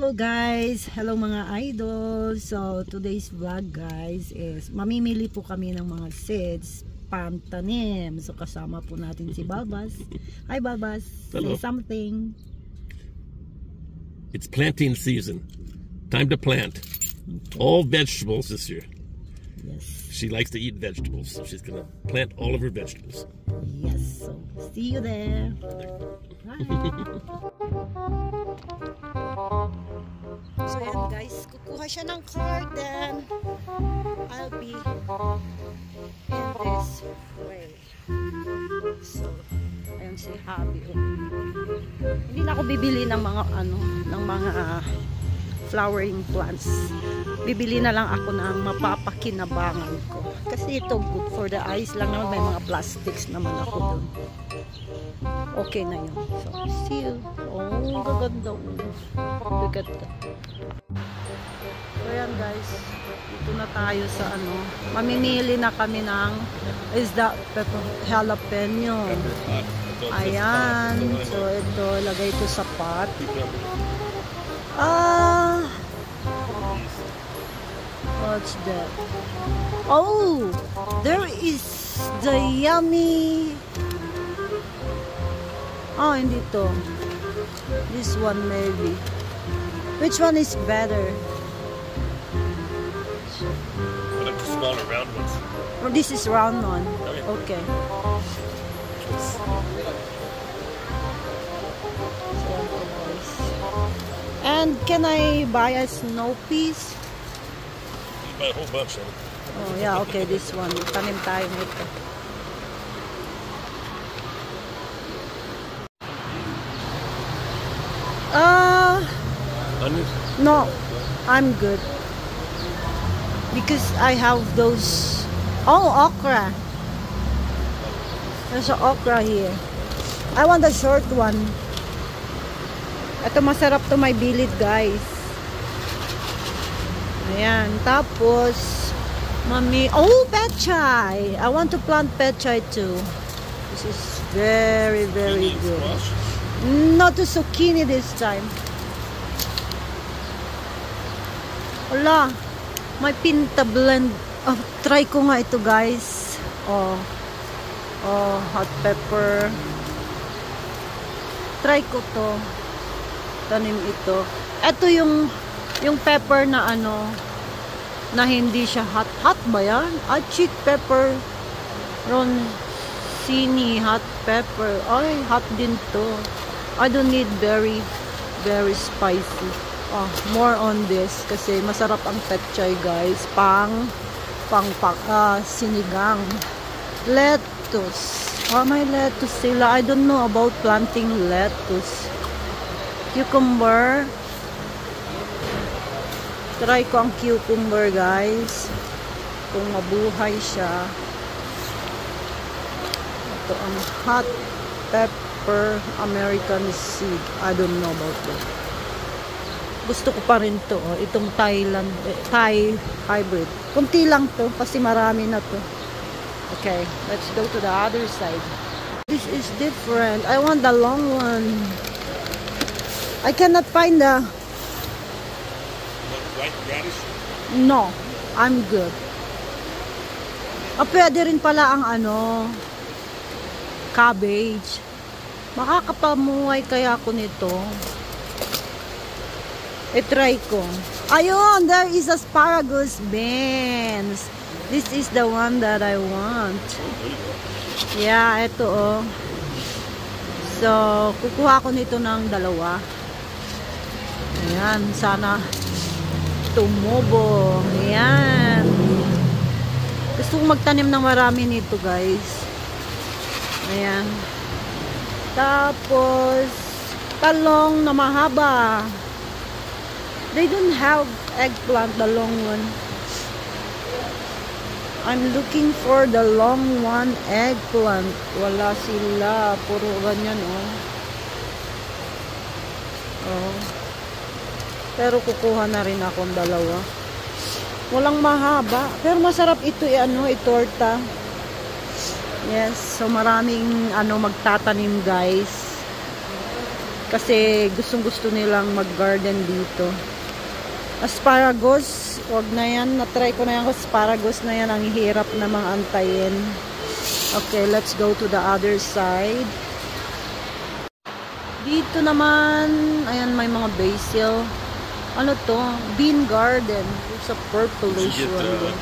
Hello guys! Hello mga idol! So today's vlog guys is mamimili po kami ng mga seeds pantanim. So kasama po natin si Balbas. Hi Balbas! Hello. Say something. It's planting season. Time to plant. Okay. All vegetables this year. Yes. She likes to eat vegetables, so she's gonna plant all of her vegetables. Yes. So see you there. Bye. So yan guys, kukuha siya ng card, then I'll be in this way. So, ayun si Habi. Hindi na ako bibili ng mga ng mga flowering plants. Bibili na lang ako ng mapapakinabangan ko. Kasi ito good for the eyes lang naman, may mga plastics naman ako doon. Okay na yun. So, see you. Oh, gaganda. Look at that. So, yan guys. Dito na tayo sa mamimili na kami ng jalapeno. Ayan. So, ito. Lagay ito sa pot. What's that? Oh! There is the yummy... Oh, hindi to. This one maybe. Which one is better? I like the smaller round ones. Oh, this is round one. Okay. And can I buy a snow piece? You buy a whole bunch of them. Oh yeah, okay, this one. Tanim tayo nito. No, I'm good. Because I have those... Oh, okra. There's an okra here. I want the short one. Ito masarap to, may bilid guys. Ayan. Tapos, mami... Oh, pechay! I want to plant pechay too. This is very, very good. Not the zucchini this time. Wala. May pinta blend. Oh, try ko nga ito guys. Oh, hot pepper. Try ko to. Tanim ito. Ito yung pepper na na hindi siya hot. Hot ba yan? Chick pepper. Roncini hot pepper. Ay, hot din to. I don't need very, very spicy. More on this kasi masarap ang pechay guys. Pang sinigang. Lettuce. May lettuce sila. I don't know about planting lettuce. Cucumber. Try ko ang cucumber guys. Kung mabuhay siya. Ito ang hot pepper American seed. I don't know about that. Gusto ko pa rin to. Itong Thai hybrid. Kunti lang to kasi marami na to. Okay, let's go to the other side. This is different. I want the long one. I cannot find the... White radish? No, I'm good. Pwede rin pala ang cabbage. Makakapamuhay kaya ako nito. I-try ko. Ayun, there is asparagus beans. This is the one that I want. Yeah, ito So, kukuha ko nito ng dalawa. Ayan, sana tumubo. Ayan. Gusto kong magtanim ng marami nito, guys. Ayan. Tapos, talong na mahaba. They don't have eggplant, the long one. I'm looking for the long one eggplant. Wala sila. Puro ganyan, Pero kukuha na rin akong dalawa. Walang mahaba. Pero masarap ito, itorta. Yes, so maraming magtatanim, guys. Kasi gustong-gusto nilang mag-garden dito. Asparagus, wag na yan. Na-try ko na yung asparagus na yan. Ang hirap namang antayin. Okay, let's go to the other side. Dito naman, ayan, may mga basil. Ano to? Bean garden. It's a purplish one.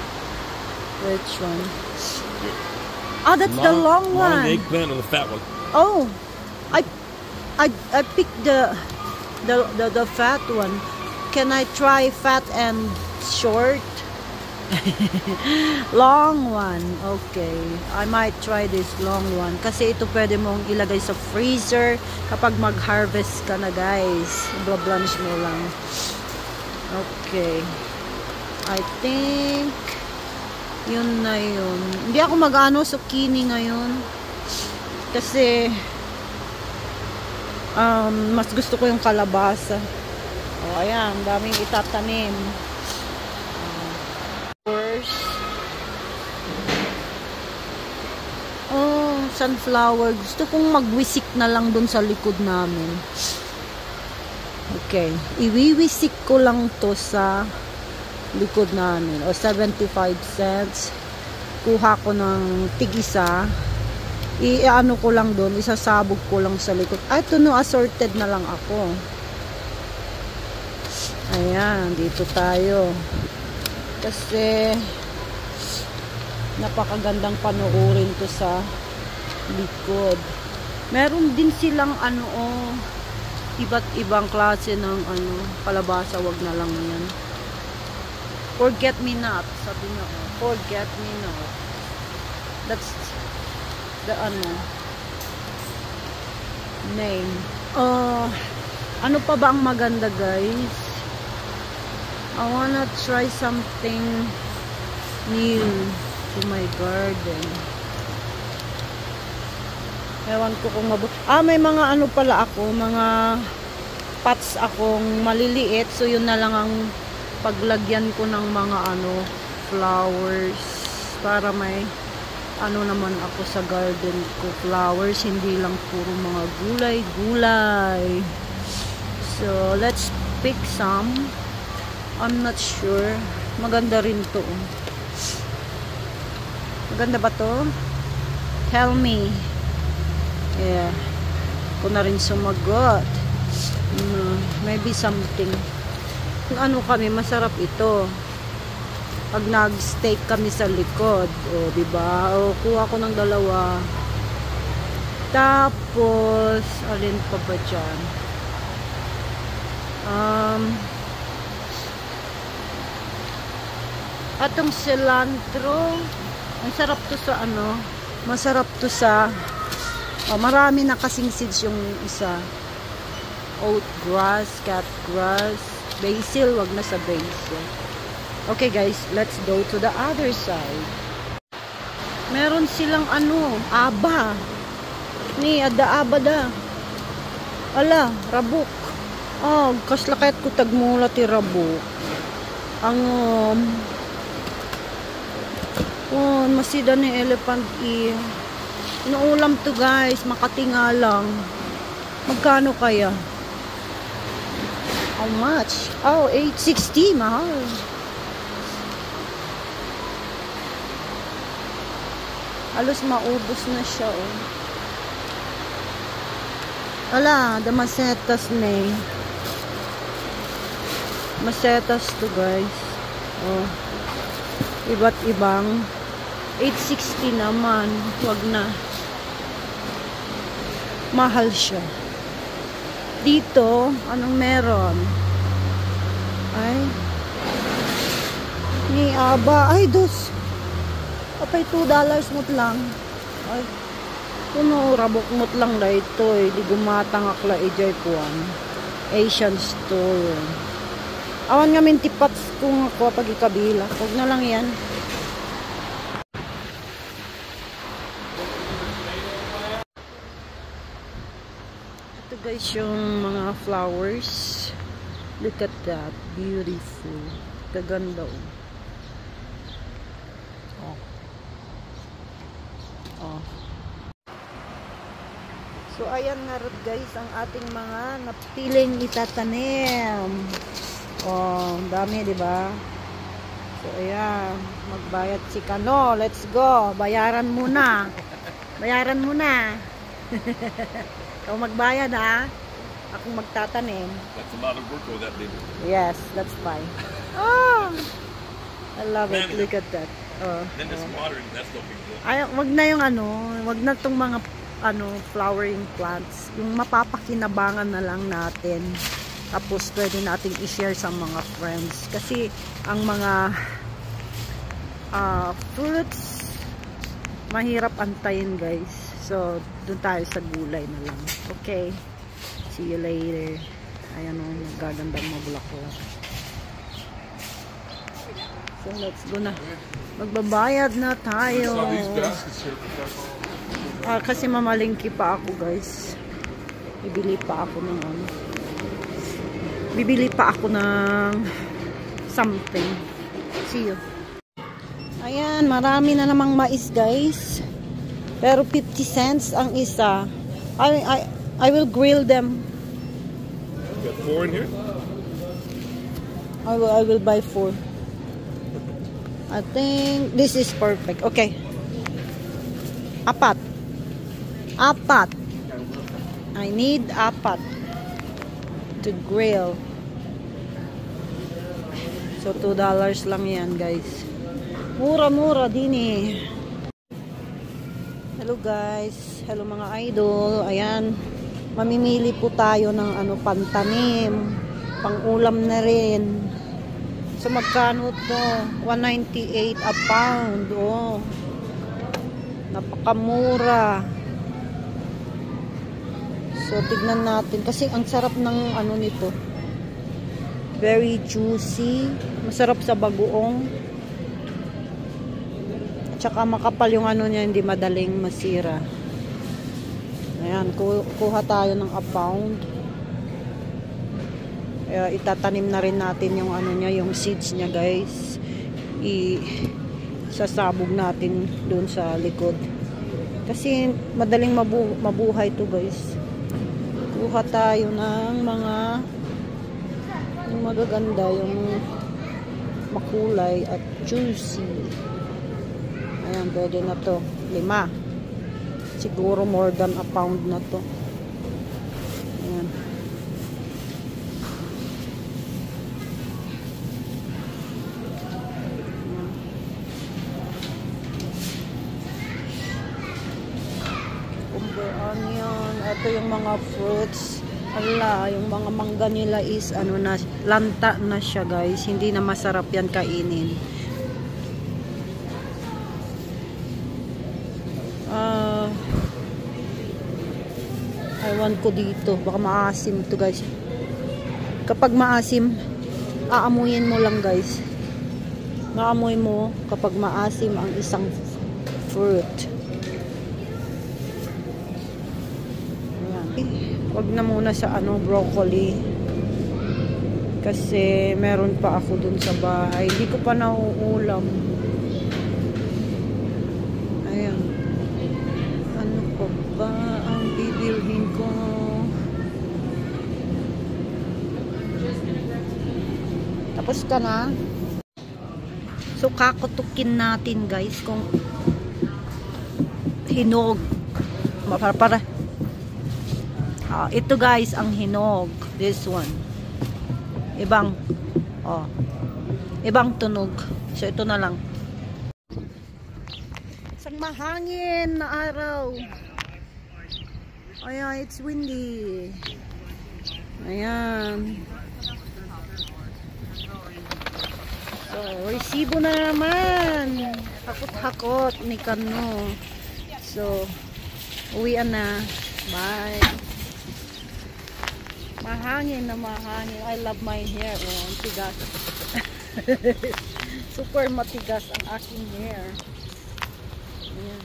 Which one? Ah, that's the long one. Long eggplant or the fat one? Oh, I picked the fat one. Can I try fat and short? Long one. Okay. I might try this long one. Kasi ito pwede mong ilagay sa freezer kapag mag-harvest ka na, guys. Blanch mo lang. Okay. I think yun na yun. Hindi ako mag-ano zucchini ngayon. Kasi mas gusto ko yung kalabasa. Oh, ayan, daming itatanim. Oh, sunflower. Gusto kong magwisik na lang dun sa likod namin. Okay. Iwiwisik ko lang to sa likod namin. O 75 cents. Kuha ko ng tig-isa. I-ano ko lang dun. Isasabog ko lang sa likod. Ay, ito no, assorted na lang ako. Ayan, dito tayo. Kasi napakagandang panoorin to sa likod. Meron din silang ano, iba't ibang klase ng ano, kalabasa. Wag na lang yan. Forget me not. Sabi niya, forget me not. That's the ano name. Ano pa ba ang maganda, guys? I wanna try something new to my garden. Ewan ko kung may mga ano pala ako, mga pots akong maliliit. So yun na lang ang paglagyan ko ng mga ano, flowers. Para may ano naman ako sa garden ko, flowers, hindi lang puro mga gulay-gulay. So let's pick some. I'm not sure. Maganda rin to. Maganda ba to? Tell me. Yeah. Kung na rin sumagot. Maybe something. Ano kami, masarap ito. Pag nag-steak kami sa likod. O, diba? O, kuha ko ng dalawa. Tapos, alin pa ba dyan? Atong cilantro. Ang sarap to sa ano. Masarap to sa marami na kasing seeds yung isa. Oat grass, cat grass, basil, wag na sa basil. Okay guys, let's go to the other side. Meron silang ano, aba. Ni, ada aba da. Ala, rabuk. Oh, kaslakit ko tagmula ti rabuk. Ang masida ni elephant ear. Inuulam to guys, makatinga lang. Magkano kaya? How much? Oh, 860, mahal. Halos maubos na siya, oh. Ala, the masetas na. Masetas to guys. Oh. Iba't ibang 860 naman. Wag na. Mahal siya. Dito, anong meron? Ay. Ni aba. Ay, dos. Apay $2 mot lang. Ay. Kuno, rabok mot lang na ito eh. Di gumatang akla ijay kuwan. Asian store. Awan nga mintipats kung ako pag ikabila. Huwag na lang yan. Ito guys yung mga flowers. Look at that. Beautiful. Kaganda oh. Oh. So, ayan nga rin guys, ang ating mga napiling itatanim. Oh, dami, di ba? So, ayan. Magbayad si Kano. Let's go. Bayaran muna. Bayaran muna. Ikaw magbayad, ha? Ako magtatanim. That's a lot of work with that baby. Yes, that's fine. Oh, I love it. Look at that. Oh, Then just watering, that's no big deal. ay, wag na yung ano, wag na tong mga flowering plants. Yung mapapakinabangan na lang natin. Tapos pwede nating i-share sa mga friends. Kasi ang mga fruits mahirap antayin, guys. So, doon tayo sa gulay na lang. Okay. See you later. Ayan o, gagandang mabulaklak. So, let's go na. Magbabayad na tayo. Kasi mamalingki pa ako, guys. Bibili pa ako ng ano. Bibili pa ako ng something. See you. Ayan, marami na namang mais, guys. Pero 50 cents ang isa. I will grill them. You got 4 in here? I will buy 4. I think this is perfect. Okay. 4. I need 4 to grill. So $2 lang yan, guys. Mura-mura din eh. Hello guys. Hello mga idol. Ayan. Mamimili po tayo ng pantanim. Pang-ulam na rin. So magkano to? 198 a pound. Oh. Napakamura. So tignan natin kasi ang sarap ng nito. Very juicy. Masarap sa bagoong. At saka makapal yung niya, hindi madaling masira. Ayan, kuha tayo ng a pound. Itatanim na rin natin yung niya, yung seeds niya, guys. Sasabog natin doon sa likod. Kasi madaling mabuhay to, guys. Kuha tayo ng mga yung magaganda, yung makulay at juicy. Ayan, pwede na to. 5. Siguro more than a pound na to. Ayan. Cucumber, onion. Ito yung mga fruits. Ala, yung mga mangga nila is lanta na siya, guys. Hindi na masarap yan kainin. Ewan ko dito. Baka maasim to, guys. Kapag maasim, aamuyin mo lang, guys. Maamoy mo kapag maasim ang isang fruit. Wag na muna sa broccoli. Kasi meron pa ako dun sa bahay. Hindi ko pa nauulam. Ayan. Ano pa ba ang bibilhin ko? Tapos ka na? So, kakutukin natin, guys, kung hinog. Para ito, guys, ang hinog. This one. Ibang tunog. So, ito na lang. Isang mahangin na araw. Ayan, it's windy. Ayan. So, resibo na naman. Hakot-hakot ni Kano. So, uwian na. Bye. Mahangin na mahangin. I love my hair. Oh, ang tigas. Super matigas ang aking hair. Ayan.